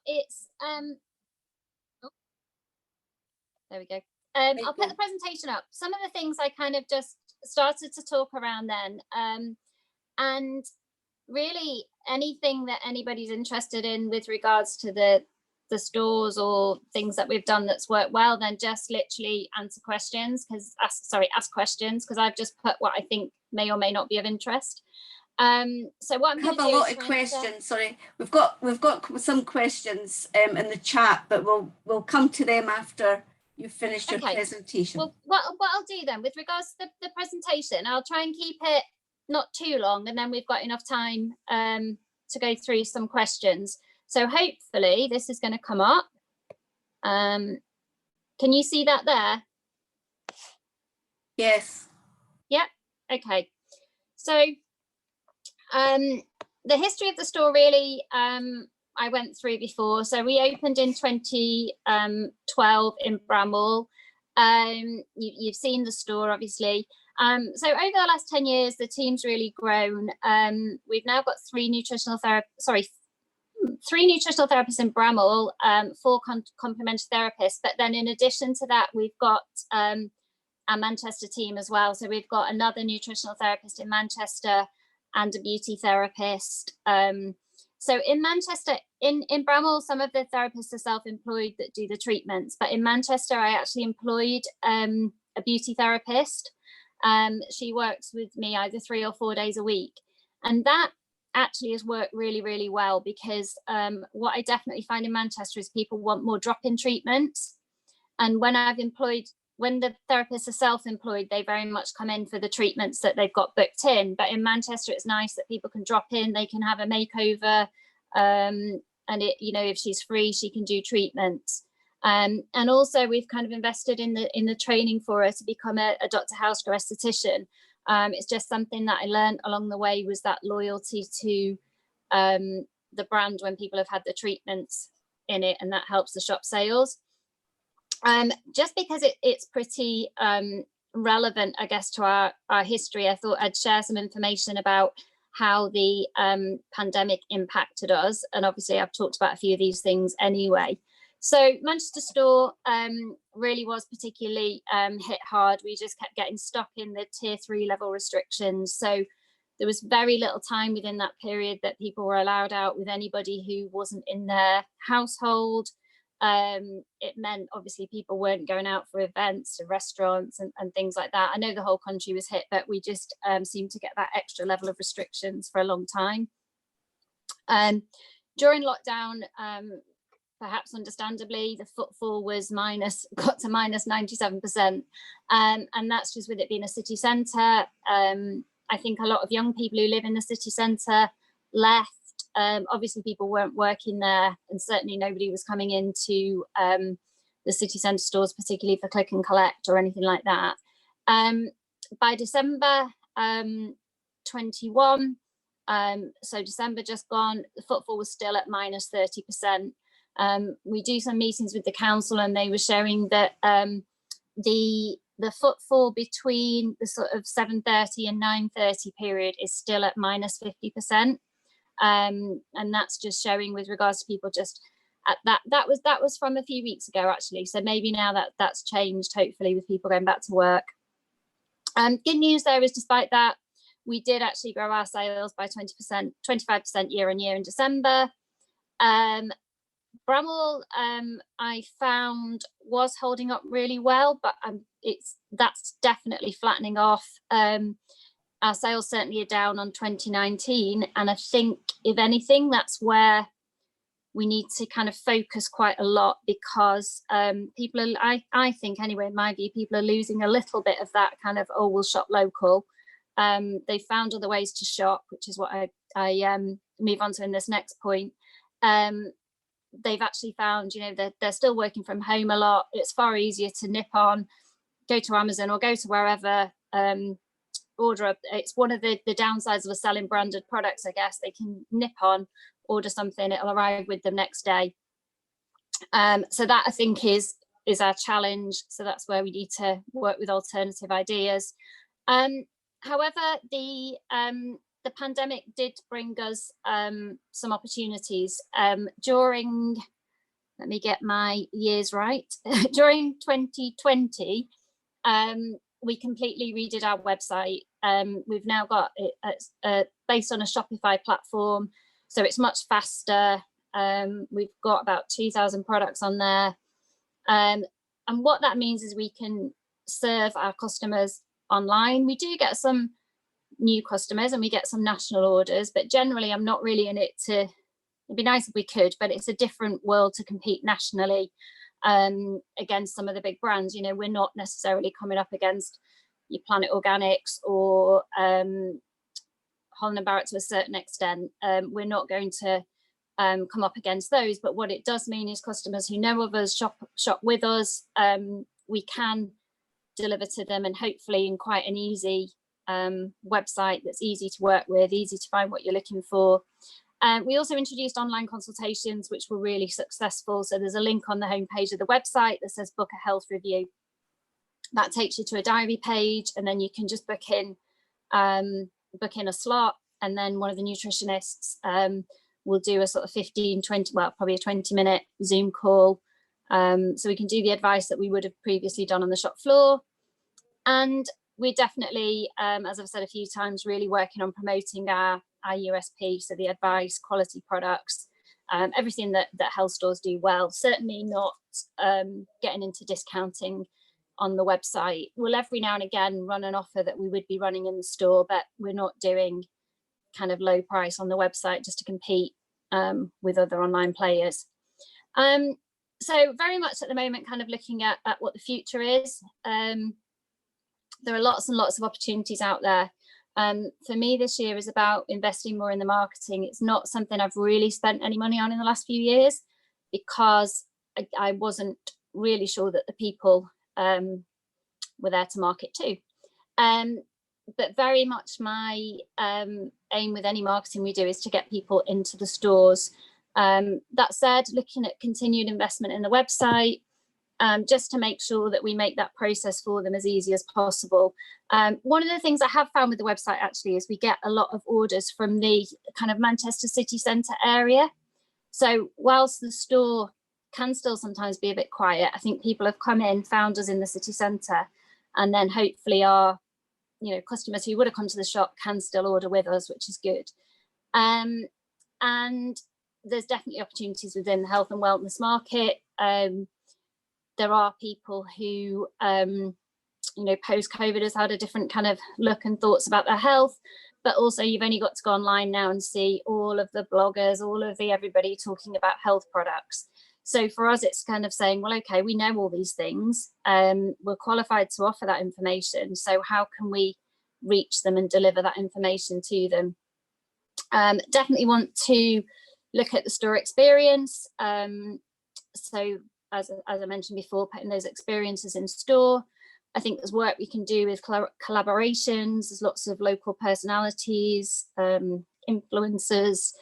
It's oh, there we go. I'll put the presentation up. Some of the things I kind of just started to talk around then, and really anything that anybody's interested in with regards to the stores or things that we've done that's worked well, then just literally answer questions, ask questions, because I've just put what I think may or may not be of interest. So what I'm going to do, have a lot of questions. Sorry, we've got some questions in the chat, but we'll come to them after you've finished your presentation. Well, what I'll do then, with regards to the presentation, I'll try and keep it not too long, and then we've got enough time to go through some questions. So hopefully this is going to come up. Can you see that there? Yes. Yep. Okay. So the history of the store really I went through before. So we opened in 2012 in Bramhall. You've seen the store, obviously. So over the last 10 years, the team's really grown. We've now got three nutritional therapists in Bramhall, 4 complementary therapists. But then in addition to that, we've got our Manchester team as well. So we've got another nutritional therapist in Manchester and a beauty therapist. So in Manchester, in Bramhall, some of the therapists are self-employed that do the treatments. But in Manchester, I actually employed a beauty therapist. She works with me either 3 or 4 days a week. And that actually has worked really, really well, because what I definitely find in Manchester is people want more drop-in treatments. And when the therapists are self-employed, they very much come in for the treatments that they've got booked in. But in Manchester, it's nice that people can drop in, they can have a makeover, and if she's free, she can do treatments. And also we've kind of invested in the training for her to become a Dr. Housger esthetician. It's just something that I learned along the way, was that loyalty to the brand when people have had the treatments in it, and that helps the shop sales. Just because it's pretty relevant, I guess, to our history, I thought I'd share some information about how the pandemic impacted us. And obviously I've talked about a few of these things anyway. So Manchester store really was particularly hit hard. We just kept getting stuck in the tier 3 level restrictions. So there was very little time within that period that people were allowed out with anybody who wasn't in their household. It meant obviously people weren't going out for events to restaurants and things like that. I know the whole country was hit, but we just seemed to get that extra level of restrictions for a long time. During lockdown, perhaps understandably, the footfall was got to minus 97%, and that's just with it being a city centre. I think a lot of young people who live in the city centre left. Obviously people weren't working there, and certainly nobody was coming into the city centre stores, particularly for click and collect or anything like that. By December 21, so December just gone, the footfall was still at minus 30%. We do some meetings with the council, and they were showing that the footfall between the sort of 7:30 and 9:30 period is still at minus 50%. And that's just showing with regards to people just at that was from a few weeks ago, actually. So maybe now that's changed, hopefully, with people going back to work. Good news there is, despite that, we did actually grow our sales by 20%, 25% year on year in December. Bramhall, I found, was holding up really well, but that's definitely flattening off. Our sales certainly are down on 2019, and I think, if anything, that's where we need to kind of focus quite a lot, because people are, I think anyway, in my view, people are losing a little bit of that kind of, oh, we'll shop local. They found other ways to shop, which is what I move on to in this next point. They've actually found, that they're still working from home a lot. It's far easier to nip on, go to Amazon or go to wherever, order up. It's one of the downsides of selling branded products, I guess. They can nip on, order something, it'll arrive with them next day. So that, I think, is our challenge. So that's where we need to work with alternative ideas. However, the the pandemic did bring us some opportunities during, let me get my years right, during 2020, we completely redid our website. We've now got it based on a Shopify platform, so it's much faster. We've got about 2,000 products on there. And what that means is we can serve our customers online. We do get some new customers and we get some national orders, but generally I'm not really in it to, it'd be nice if we could, but it's a different world to compete nationally against some of the big brands. You know, we're not necessarily coming up against your Planet Organics or Holland & Barrett to a certain extent. We're not going to come up against those, but what it does mean is customers who know of us shop with us. We can deliver to them, and hopefully in quite an easy website that's easy to work with, easy to find what you're looking for. We also introduced online consultations, which were really successful. So there's a link on the homepage of the website that says book a health review. That takes you to a diary page, and then you can just book in a slot, and then one of the nutritionists will do a sort of 15, 20, well, probably a 20-minute Zoom call. So we can do the advice that we would have previously done on the shop floor. And we're definitely, as I've said a few times, really working on promoting our USP, so the advice, quality products, everything that health stores do well. Certainly not getting into discounting on the website. We'll every now and again run an offer that we would be running in the store, but we're not doing kind of low price on the website just to compete with other online players. So very much at the moment kind of looking at what the future is. There are lots and lots of opportunities out there. For me, this year is about investing more in the marketing. It's not something I've really spent any money on in the last few years because I wasn't really sure that the people were there to market to. But very much my aim with any marketing we do is to get people into the stores. That said, looking at continued investment in the website, just to make sure that we make that process for them as easy as possible. One of the things I have found with the website actually is we get a lot of orders from the kind of Manchester city centre area. So whilst the store can still sometimes be a bit quiet, I think people have come in, found us in the city centre, and then hopefully our customers who would have come to the shop can still order with us, which is good. And there's definitely opportunities within the health and wellness market. There are people who, post-COVID has had a different kind of look and thoughts about their health, but also you've only got to go online now and see all of the bloggers, all of everybody talking about health products. So for us, it's kind of saying, well, okay, we know all these things. We're qualified to offer that information. So how can we reach them and deliver that information to them? Definitely want to look at the store experience. So as I mentioned before, putting those experiences in store. I think there's work we can do with collaborations. There's lots of local personalities, influencers,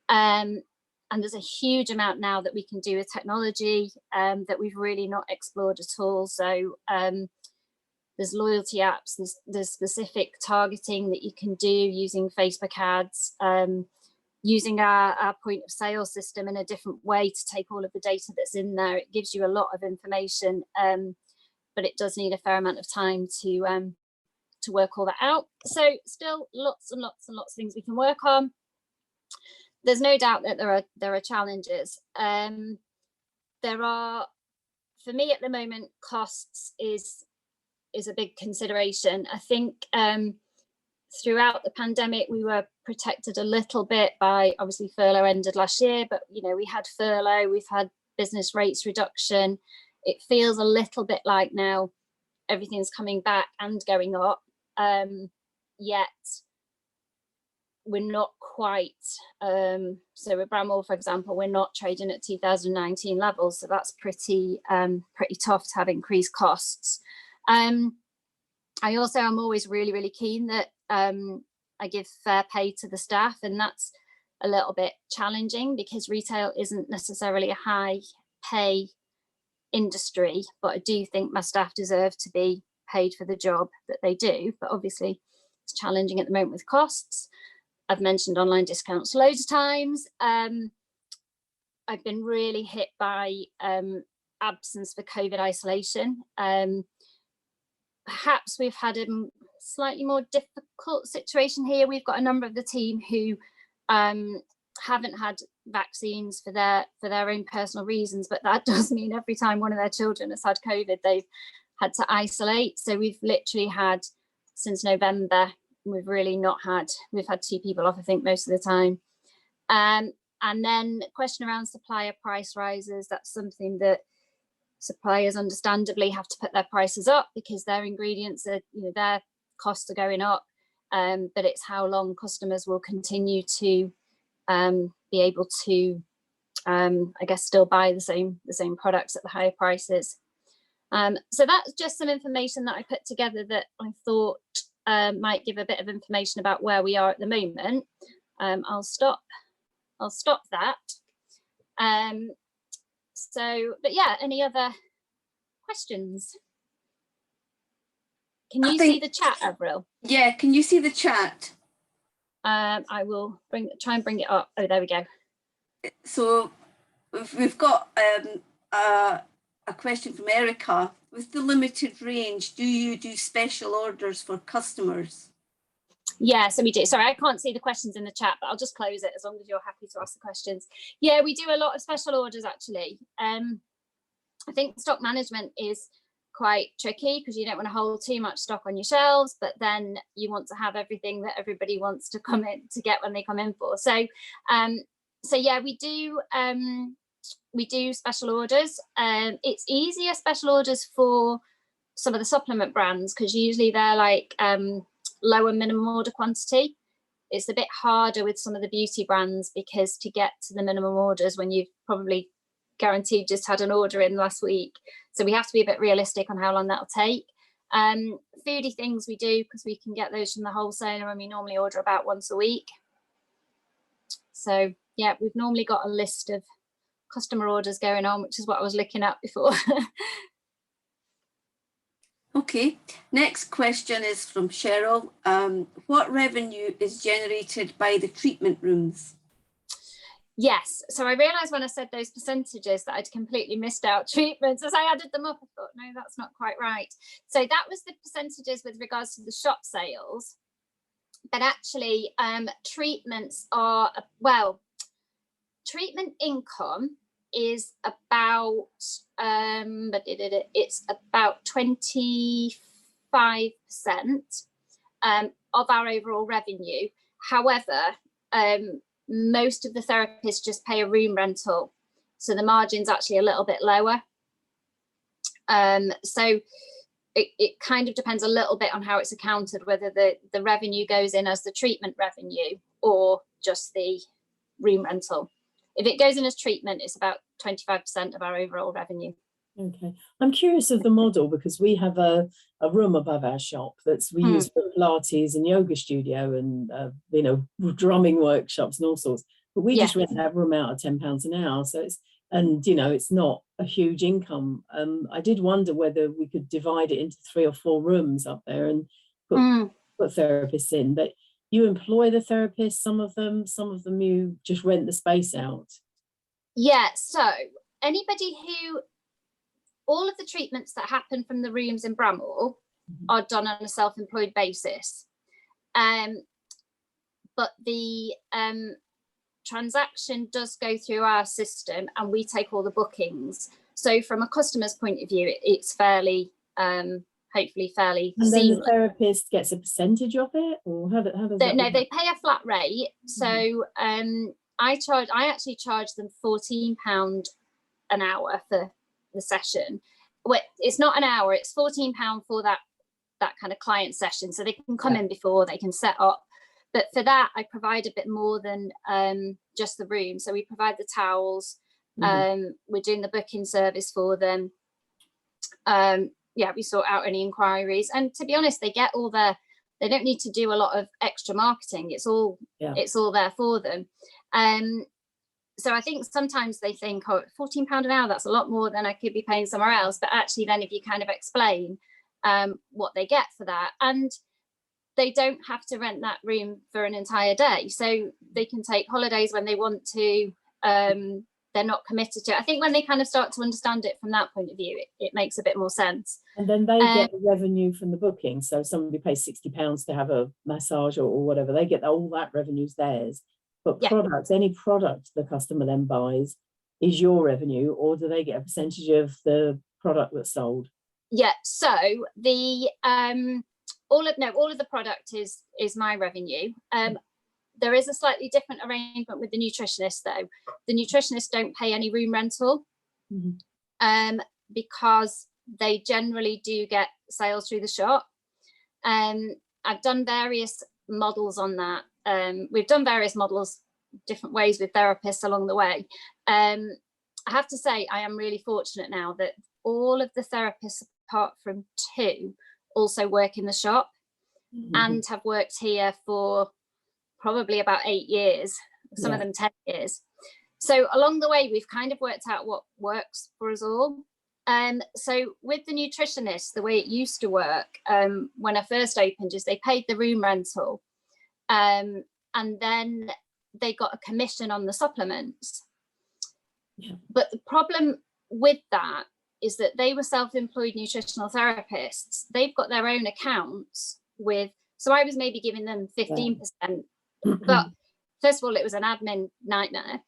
and there's a huge amount now that we can do with technology that we've really not explored at all. So there's loyalty apps, there's specific targeting that you can do using Facebook ads, using our point of sale system in a different way to take all of the data that's in there. It gives you a lot of information, but it does need a fair amount of time to work all that out. So still lots and lots and lots of things we can work on. There's no doubt that there are challenges. There are, for me at the moment, costs is a big consideration. I think throughout the pandemic, we were protected a little bit by, obviously furlough ended last year, but we had furlough, we've had business rates reduction. It feels a little bit like now everything's coming back and going up, yet we're not quite, so with Bramhall, for example, we're not trading at 2019 levels, so that's pretty tough to have increased costs. I also am always really, really keen that I give fair pay to the staff, and that's a little bit challenging because retail isn't necessarily a high pay industry, but I do think my staff deserve to be paid for the job that they do, but obviously it's challenging at the moment with costs. I've mentioned online discounts loads of times. I've been really hit by absence for COVID isolation. Perhaps we've had a slightly more difficult situation here. We've got a number of the team who haven't had vaccines for their own personal reasons, but that does mean every time one of their children has had COVID, they've had to isolate. So we've literally had, since November, we've had 2 people off, I think, most of the time. And then question around supplier price rises. That's something that suppliers understandably have to put their prices up because their ingredients are, their costs are going up. But it's how long customers will continue to be able to, I guess, still buy the same products at the higher prices. So that's just some information that I put together that I thought might give a bit of information about where we are at the moment. I'll stop that. But yeah, any other questions? Can you see the chat, Avril? Yeah, can you see the chat? I will try and bring it up. Oh, there we go. So we've got a question from Erica. With the limited range, do you do special orders for customers? Yeah, so we do. Sorry, I can't see the questions in the chat, but I'll just close it as long as you're happy to ask the questions. Yeah, we do a lot of special orders, actually. I think stock management is quite tricky because you don't want to hold too much stock on your shelves, but then you want to have everything that everybody wants to come in to get when they come in for. So yeah, we do special orders. It's easier special orders for some of the supplement brands because usually they're like lower minimum order quantity. It's a bit harder with some of the beauty brands because to get to the minimum orders when you've probably guaranteed just had an order in last week. So we have to be a bit realistic on how long that'll take. Foodie things we do because we can get those from the wholesaler and we normally order about once a week. So yeah, we've normally got a list of customer orders going on, which is what I was looking at before. Okay, next question is from Cheryl. What revenue is generated by the treatment rooms? Yes, so I realised when I said those percentages that I'd completely missed out treatments. As I added them up, I thought, no, that's not quite right. So that was the percentages with regards to the shop sales. But actually, treatments are, well, treatment income is about, it's about 25% of our overall revenue. However, most of the therapists just pay a room rental, so the margin's actually a little bit lower. So it kind of depends a little bit on how it's accounted, whether the revenue goes in as the treatment revenue or just the room rental. If it goes in as treatment, it's about 25% of our overall revenue. Okay, I'm curious of the model because we have a room above our shop that's we use for Pilates and yoga studio and drumming workshops and all sorts. But we just rent that room out at £10 an hour, so it's not a huge income. I did wonder whether we could divide it into 3 or 4 rooms up there and put therapists in. But you employ the therapists, some of them you just rent the space out. Yeah, so anybody who, all of the treatments that happen from the rooms in Bramhall are done on a self-employed basis. But the transaction does go through our system and we take all the bookings. So from a customer's point of view, it's fairly, hopefully fairly and seamless. Then the therapist gets a percentage of it, or how does that No, work? they pay a flat rate. So I actually charge them £14 an hour for the session. Well, it's not an hour, it's £14 for that kind of client session, so they can come in before, they can set up. But for that I provide a bit more than just the room. So we provide the towels, we're doing the booking service for them, we sort out any inquiries, and to be honest, they get all they don't need to do a lot of extra marketing. It's all there for them. So I think sometimes they think, oh, £14 an hour, that's a lot more than I could be paying somewhere else. But actually then if you kind of explain what they get for that, and they don't have to rent that room for an entire day, so they can take holidays when they want to. They're not committed to it. I think when they kind of start to understand it from that point of view, it makes a bit more sense. And then they get the revenue from the booking. So if somebody pays £60 to have a massage or whatever, they get all that revenue's theirs. But products, any product the customer then buys is your revenue, or do they get a percentage of the product that's sold? Yeah, so the all of the product is my revenue. There is a slightly different arrangement with the nutritionist, though. The nutritionists don't pay any room rental, because they generally do get sales through the shop. I've done various models on that. We've done various models different ways with therapists along the way. I have to say, I am really fortunate now that all of the therapists, apart from 2, also work in the shop and have worked here for probably about 8 years, some of them 10 years. So along the way, we've kind of worked out what works for us all. So with the nutritionists, the way it used to work when I first opened is they paid the room rental, and then they got a commission on the supplements. But the problem with that is that they were self-employed nutritional therapists. They've got their own accounts with, so I was maybe giving them 15%, but first of all, it was an admin nightmare.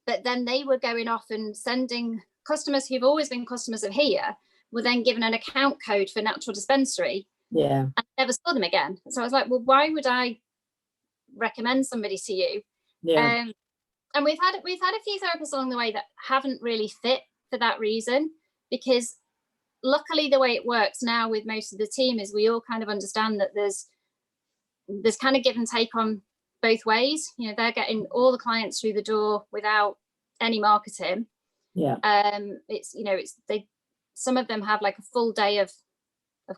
But then they were going off and sending customers who've always been customers of here were then given an account code for Natural Dispensary. And I never saw them again. So I was like, well, why would I recommend somebody to you? And we've had a few therapists along the way that haven't really fit for that reason, because luckily the way it works now with most of the team is we all kind of understand that there's kind of give and take on both ways. You know, they're getting all the clients through the door without any marketing. It's, you know, they, some of them have like a full day of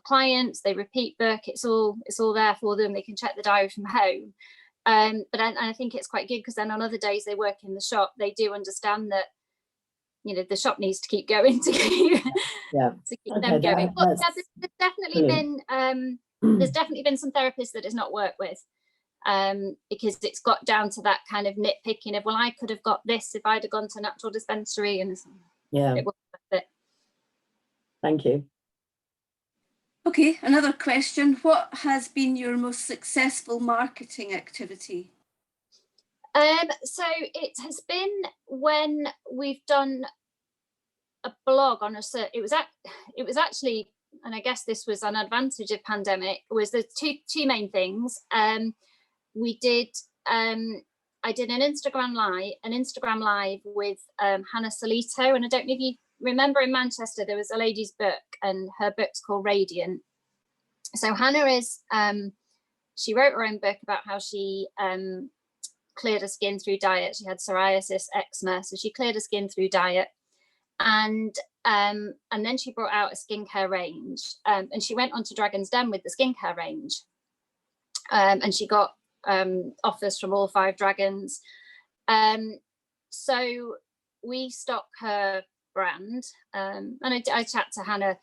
clients, they repeat book, it's all there for them, they can check the diary from home. But I think it's quite good because then on other days they work in the shop, they do understand that, you know, the shop needs to keep going to keep, to keep them going. But there's definitely been some therapists that it's not worked with, because it's got down to that kind of nitpicking of, well, I could have got this if I'd have gone to Natural Dispensary, and it wasn't worth it. Thank you. Okay, another question. What has been your most successful marketing activity? So it has been when we've done a blog on it was actually, and I guess this was an advantage of pandemic, was the two main things. We did I did an Instagram live with Hannah Solito, and I don't know if you remember, in Manchester there was a lady's book, and her book's called Radiant. So Hannah is she wrote her own book about how she cleared her skin through diet. She had psoriasis, eczema, so she cleared her skin through diet, and then she brought out a skincare range, and she went on to Dragon's Den with the skincare range, and she got offers from all 5 dragons. So we stock her brand, and I chat to Hannah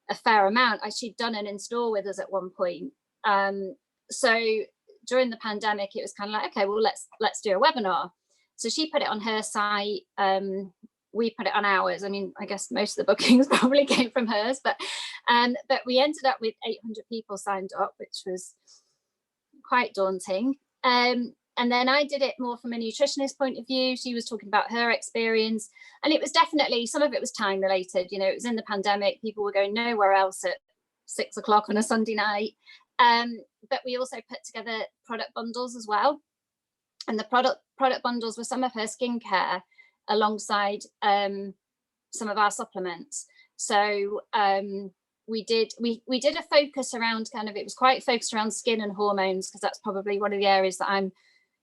a fair amount. She'd done an in-store with us at one point. So during the pandemic, it was kind of like, okay, well, let's do a webinar. So she put it on her site. We put it on ours. I mean, I guess most of the bookings probably came from hers, but we ended up with 800 people signed up, which was quite daunting. And then I did it more from a nutritionist point of view. She was talking about her experience, and it was definitely, some of it was time related. You know, it was in the pandemic, people were going nowhere else at 6 o'clock on a Sunday night. But we also put together product bundles as well. And the product bundles were some of her skincare alongside some of our supplements. So we did a focus around kind of, it was quite focused around skin and hormones, because that's probably one of the areas that I'm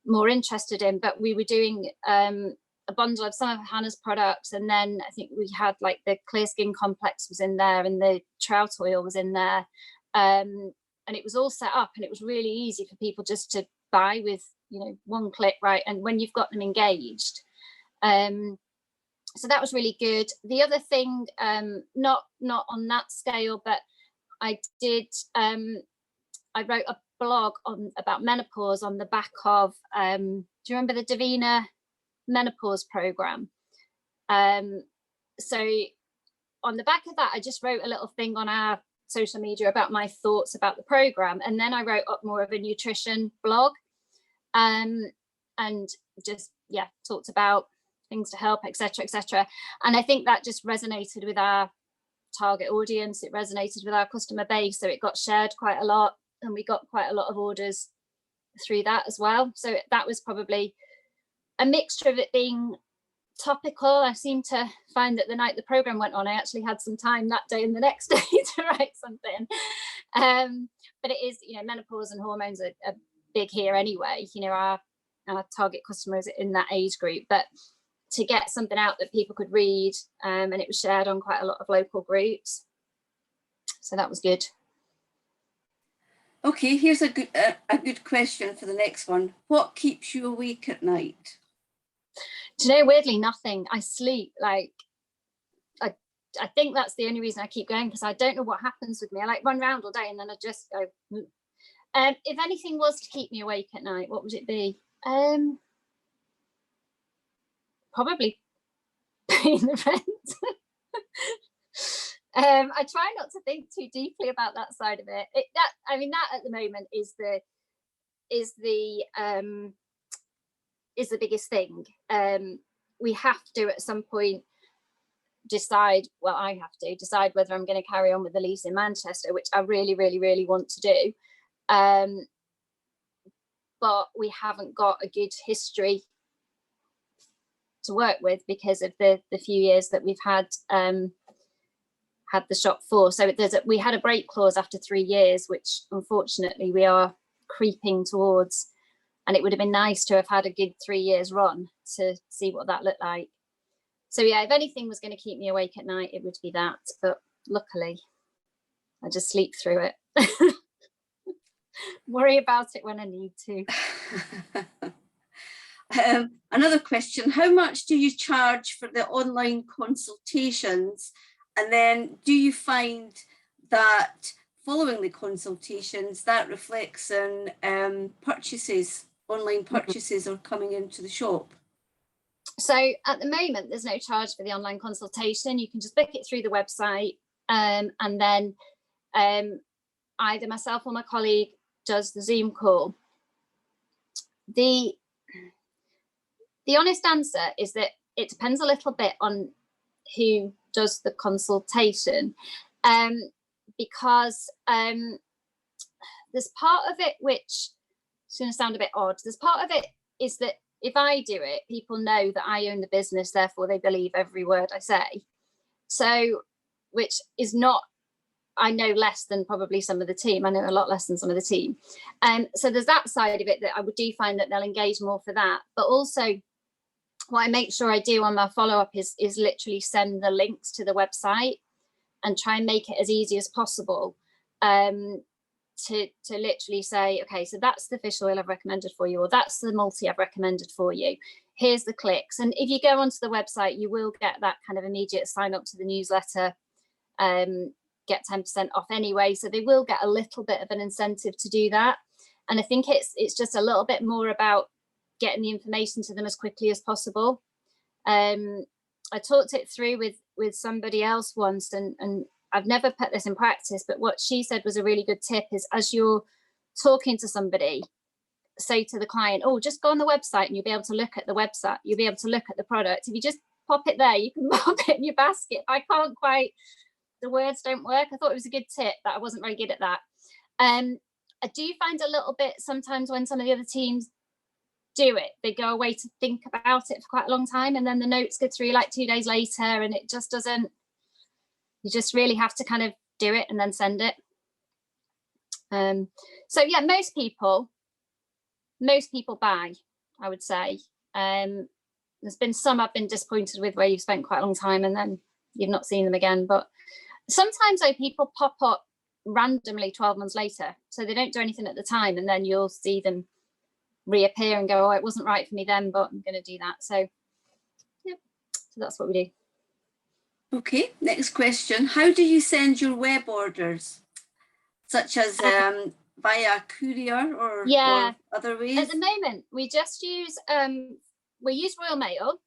more interested in. But we were doing a bundle of some of Hannah's products, and then I think we had like the Clear Skin Complex was in there, and the trout oil was in there, and it was all set up, and it was really easy for people just to buy with, you know, one click, right? And when you've got them engaged, so that was really good. The other thing, not on that scale, but I did I wrote a blog about menopause on the back of, do you remember the Davina menopause program? So on the back of that, I just wrote a little thing on our social media about my thoughts about the program, and then I wrote up more of a nutrition blog, and just talked about things to help, etc., etc. And I think that just resonated with our target audience. It resonated with our customer base, so it got shared quite a lot, and we got quite a lot of orders through that as well. So that was probably a mixture of it being topical. I seem to find that the night the program went on, I actually had some time that day and the next day to write something. But it is, menopause and hormones are big here anyway. Our target customers in that age group, but to get something out that people could read, and it was shared on quite a lot of local groups, so that was good. Okay, here's a good question for the next one. What keeps you awake at night? Do you know, weirdly, nothing. I sleep. Like, I think that's the only reason I keep going, because I don't know what happens with me. I run around all day and then I just go. If anything was to keep me awake at night, what would it be? Probably paying the rent. I try not to think too deeply about that side of it. That at the moment is the biggest thing. We have to at some point decide, well, I have to decide whether I'm going to carry on with the lease in Manchester, which I really, really, really want to do. But we haven't got a good history to work with because of the few years that we've had the shop for. So we had a break clause after 3 years, which unfortunately we are creeping towards. And it would have been nice to have had a good 3 years run to see what that looked like. So if anything was going to keep me awake at night, it would be that. But luckily, I just sleep through it. Worry about it when I need to. Another question, how much do you charge for the online consultations? And then do you find that following the consultations, that reflects on purchases, online purchases are coming into the shop? So at the moment, there's no charge for the online consultation. You can just book it through the website, and then either myself or my colleague does the Zoom call. The honest answer is that it depends a little bit on who does the consultation, because there's part of it which is going to sound a bit odd. There's part of it is that if I do it, people know that I own the business, therefore they believe every word I say. So, which is not, I know less than probably some of the team. I know a lot less than some of the team. So there's that side of it that I do find that they'll engage more for that. But also what I make sure I do on my follow-up is literally send the links to the website and try and make it as easy as possible. To literally say, okay, so that's the fish oil I've recommended for you, or that's the multi I've recommended for you. Here's the clicks. And if you go onto the website, you will get that kind of immediate sign up to the newsletter, get 10% off anyway. So they will get a little bit of an incentive to do that. And I think it's just a little bit more about getting the information to them as quickly as possible. I talked it through with somebody else once, and I've never put this in practice, but what she said was a really good tip is, as you're talking to somebody, say to the client, oh, just go on the website and you'll be able to look at the website. You'll be able to look at the product. If you just pop it there, you can pop it in your basket. I can't quite, the words don't work. I thought it was a good tip, but I wasn't very good at that. I do find a little bit sometimes when some of the other teams do it, they go away to think about it for quite a long time, and then the notes go through like 2 days later, and it just doesn't, you just really have to kind of do it and then send it. So yeah, most people buy, I would say. There's been some I've been disappointed with where you've spent quite a long time and then you've not seen them again. But sometimes though, people pop up randomly 12 months later, so they don't do anything at the time, and then you'll see them reappear and go, oh, it wasn't right for me then, but I'm going to do that. So yeah, so that's what we do. Okay, next question. How do you send your web orders, such as via courier or other ways? At the moment, we just use Royal Mail,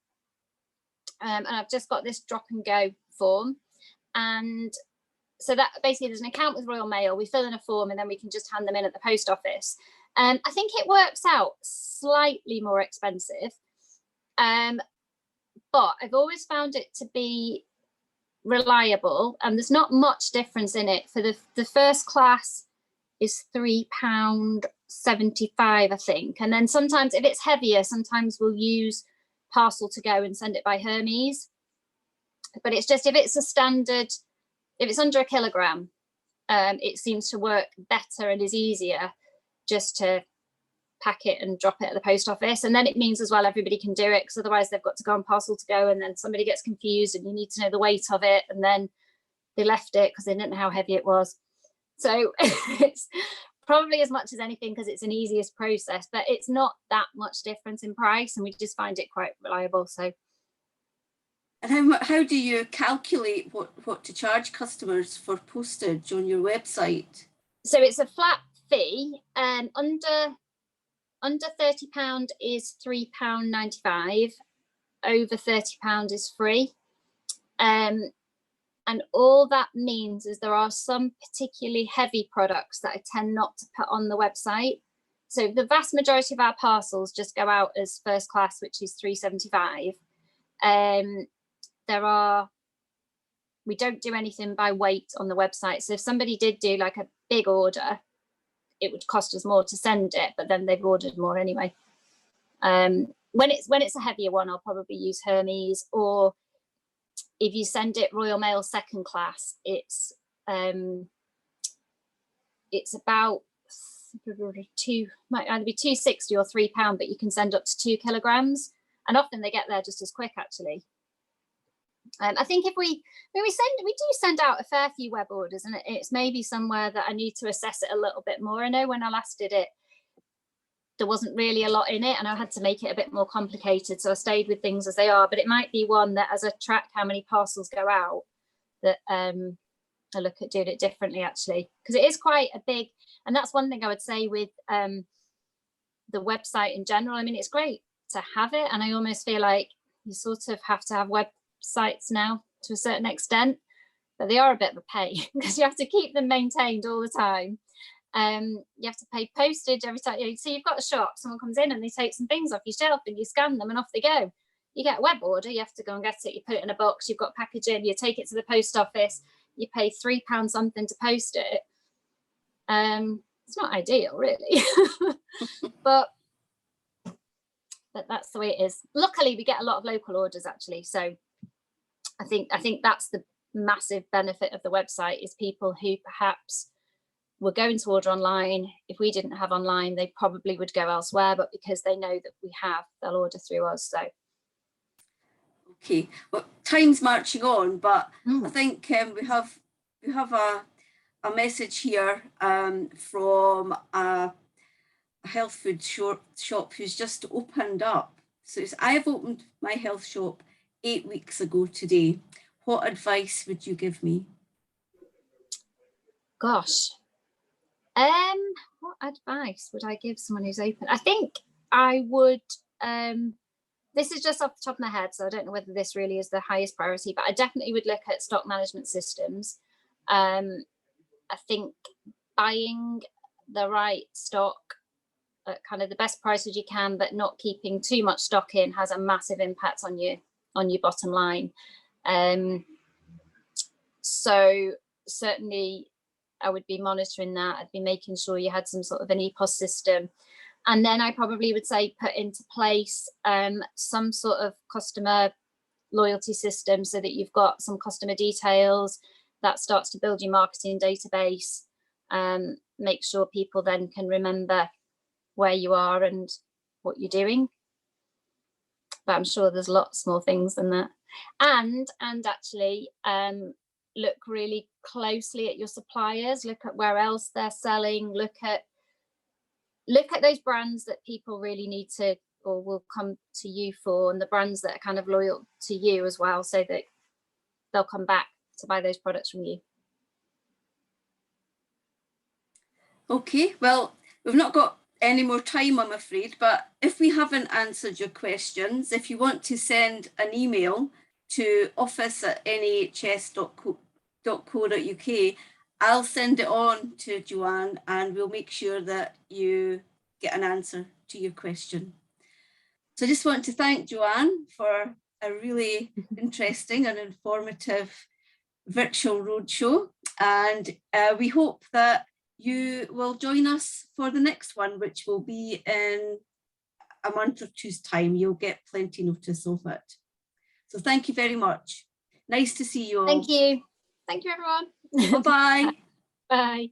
and I've just got this drop and go form, and so that basically there's an account with Royal Mail. We fill in a form and then we can just hand them in at the post office. I think it works out slightly more expensive, but I've always found it to be reliable, and there's not much difference in it. For the first class is £3.75, I think, and then sometimes if it's heavier, sometimes we'll use Parcel to Go and send it by Hermes. But it's just if it's a standard, if it's under a kilogram, it seems to work better and is easier just to pack it and drop it at the post office. And then it means as well everybody can do it, because otherwise they've got to go on Parcel to Go and then somebody gets confused and you need to know the weight of it, and then they left it because they didn't know how heavy it was. So it's probably as much as anything because it's an easiest process, but it's not that much difference in price, and we just find it quite reliable. So, and how do you calculate what to charge customers for postage on your website? So it's a flat fee, and under £30 is £3.95, over £30 is free. And all that means is there are some particularly heavy products that I tend not to put on the website. So the vast majority of our parcels just go out as first class, which is £3.75. We don't do anything by weight on the website. So if somebody did do like a big order, it would cost us more to send it, but then they've ordered more anyway. When it's a heavier one, I'll probably use Hermes, or if you send it Royal Mail second class, it's about might either be £2.60 or £3, but you can send up to 2 kilograms, and often they get there just as quick actually. I think if we do send out a fair few web orders, and it's maybe somewhere that I need to assess it a little bit more. I know when I last did it, there wasn't really a lot in it, and I had to make it a bit more complicated, so I stayed with things as they are. But it might be one that, as I track how many parcels go out, that I look at doing it differently actually, because it is quite a big, and that's one thing I would say with the website in general. I mean, it's great to have it, and I almost feel like you sort of have to have websites now to a certain extent, but they are a bit of a pain because you have to keep them maintained all the time. You have to pay postage every time. So you've got a shop, someone comes in and they take some things off your shelf and you scan them and off they go. You get a web order, you have to go and get it, you put it in a box, you've got packaging, you take it to the post office, you pay £3 something to post it. It's not ideal really, but that's the way it is. Luckily we get a lot of local orders actually, so I think that's the massive benefit of the website, is people who perhaps were going to order online. If we didn't have online, they probably would go elsewhere, but because they know that we have, they'll order through us. So okay, well, time's marching on, but I think we have a message here from a health food shop who's just opened up. So it's, I have opened my health shop 8 weeks ago today. What advice would you give me? Gosh. What advice would I give someone who's open? I think I would, this is just off the top of my head, so I don't know whether this really is the highest priority, but I definitely would look at stock management systems. I think buying the right stock at kind of the best prices you can, but not keeping too much stock in, has a massive impact on your bottom line. So certainly I would be monitoring that. I'd be making sure you had some sort of an EPOS system. And then I probably would say put into place some sort of customer loyalty system, so that you've got some customer details that starts to build your marketing database. Make sure people then can remember where you are and what you're doing. But I'm sure there's lots more things than that. And actually, look really closely at your suppliers, look at where else they're selling, look at those brands that people really need to or will come to you for, and the brands that are kind of loyal to you as well, so that they'll come back to buy those products from you. Okay, well, we've not got any more time, I'm afraid, but if we haven't answered your questions, if you want to send an email to office@nhs.co.uk, I'll send it on to Joanne and we'll make sure that you get an answer to your question. So I just want to thank Joanne for a really interesting and informative virtual roadshow, and we hope that you will join us for the next one, which will be in a month or two's time. You'll get plenty notice of it. So thank you very much. Nice to see you all. Thank you. Thank you, everyone. Bye-bye. Bye.